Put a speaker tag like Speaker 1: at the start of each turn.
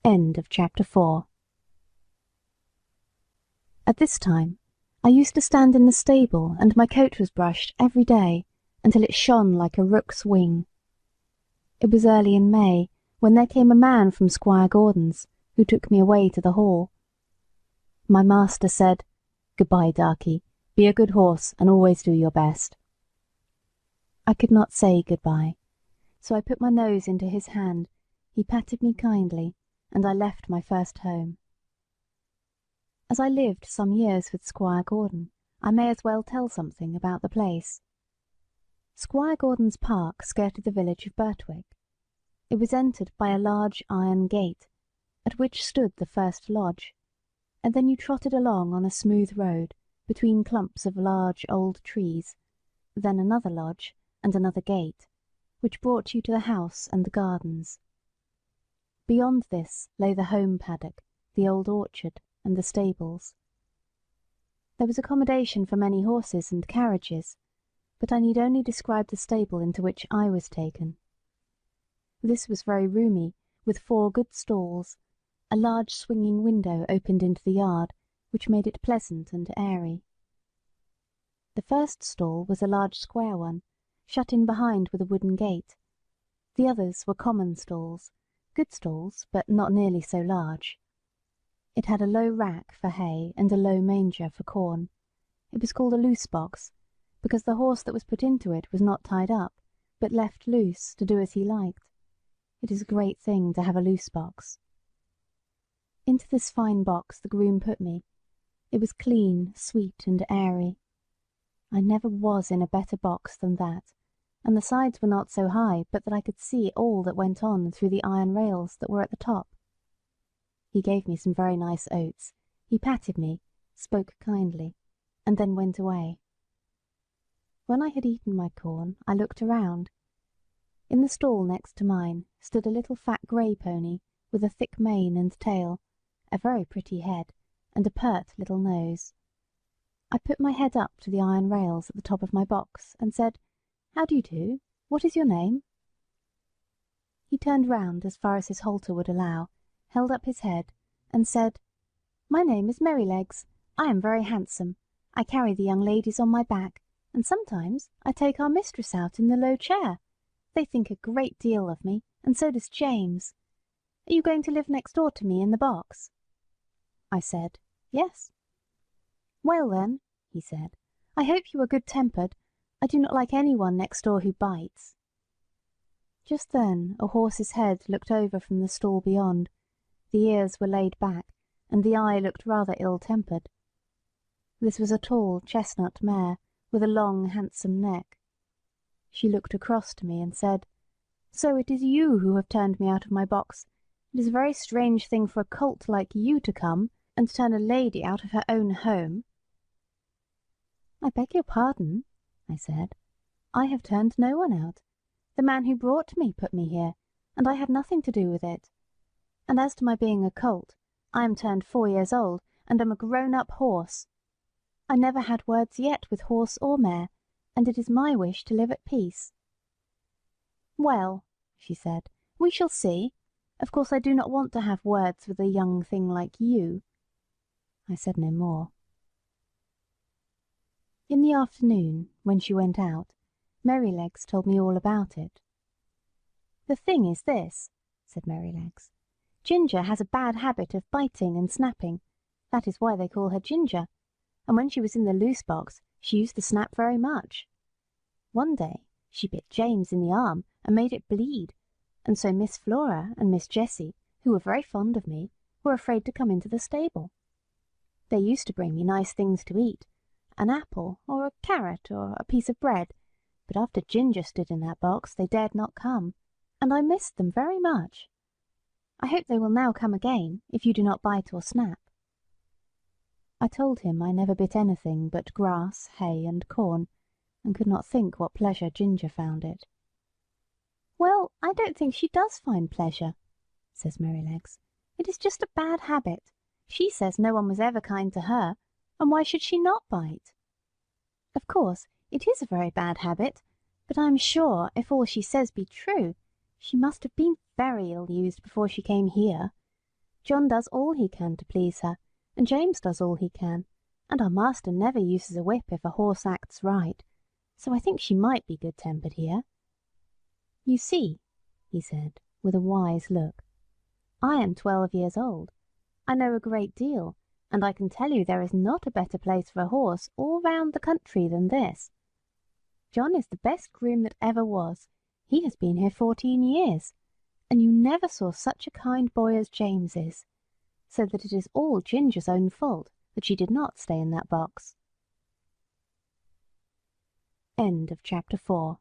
Speaker 1: End of chapter 4. At this time, I used to stand in the stable and my coat was brushed every day until it shone like a rook's wing. It was early in May when there came a man from Squire Gordon's who took me away to the hall. My master said, "Good-bye, Darky. Be a good horse and always do your best." I could not say good-bye, so I put my nose into his hand, he patted me kindly, and I left my first home. As I lived some years with Squire Gordon, I may as well tell something about the place. Squire Gordon's park skirted the village of Birtwick. It was entered by a large iron gate, at which stood the first lodge, and then you trotted along on a smooth road between clumps of large old trees, then another lodge and another gate, which brought you to the house and the gardens. Beyond this lay the home paddock, the old orchard, and the stables. There was accommodation for many horses and carriages, but I need only describe the stable into which I was taken. This was very roomy, with 4 good stalls. A large swinging window opened into the yard, which made it pleasant and airy. The first stall was a large square one, shut in behind with a wooden gate. The others were common stalls, good stalls, but not nearly so large. It had a low rack for hay and a low manger for corn. It was called a loose box, because the horse that was put into it was not tied up, but left loose to do as he liked. It is a great thing to have a loose box. Into this fine box the groom put me. It was clean, sweet, and airy. I never was in a better box than that, and the sides were not so high but that I could see all that went on through the iron rails that were at the top. He gave me some very nice oats, he patted me, spoke kindly, and then went away. When I had eaten my corn, I looked around. In the stall next to mine stood a little fat grey pony with a thick mane and tail, a very pretty head, and a pert little nose. I put my head up to the iron rails at the top of my box and said, "How do you do? What is your name?" He turned round as far as his halter would allow, held up his head, and said, "My name is Merrylegs. I am very handsome. I carry the young ladies on my back, and sometimes I take our mistress out in the low chair. They think a great deal of me, and so does James. Are you going to live next door to me in the box?" I said, "Yes." "Well then," he said, "I hope you are good-tempered. I do not like anyone next door who bites." Just then a horse's head looked over from the stall beyond. The ears were laid back, and the eye looked rather ill-tempered. This was a tall chestnut mare, with a long handsome neck. She looked across to me and said, "So it is you who have turned me out of my box. It is a very strange thing for a colt like you to come and turn a lady out of her own home." "I beg your pardon," I said. "I have turned no one out. The man who brought me put me here, and I had nothing to do with it. And as to my being a colt, I am turned 4 years old, and am a grown-up horse. I never had words yet with horse or mare, and it is my wish to live at peace." "Well," she said, "we shall see. Of course I do not want to have words with a young thing like you." I said no more. In the afternoon, when she went out, Merrylegs told me all about it. "The thing is this," said Merrylegs. "Ginger has a bad habit of biting and snapping. That is why they call her Ginger, and when she was in the loose box she used to snap very much. One day she bit James in the arm and made it bleed, and so Miss Flora and Miss Jessie, who were very fond of me, were afraid to come into the stable. They used to bring me nice things to eat, an apple or a carrot or a piece of bread, but after Ginger stood in that box they dared not come, and I missed them very much. I hope they will now come again, if you do not bite or snap." I told him I never bit anything but grass, hay, and corn, and could not think what pleasure Ginger found it. "Well, I don't think she does find pleasure," says Merrylegs. "It is just a bad habit. She says no one was ever kind to her, and why should she not bite? Of course, it is a very bad habit, but I am sure, if all she says be true, she must have been very ill-used before she came here. John does all he can to please her, and James does all he can, and our master never uses a whip if a horse acts right, so I think she might be good-tempered here. You see," he said, with a wise look, "I am 12 years old. I know a great deal, and I can tell you there is not a better place for a horse all round the country than this. John is the best groom that ever was. He has been here 14 years, and you never saw such a kind boy as James is, so that it is all Ginger's own fault that she did not stay in that box." End of chapter 4.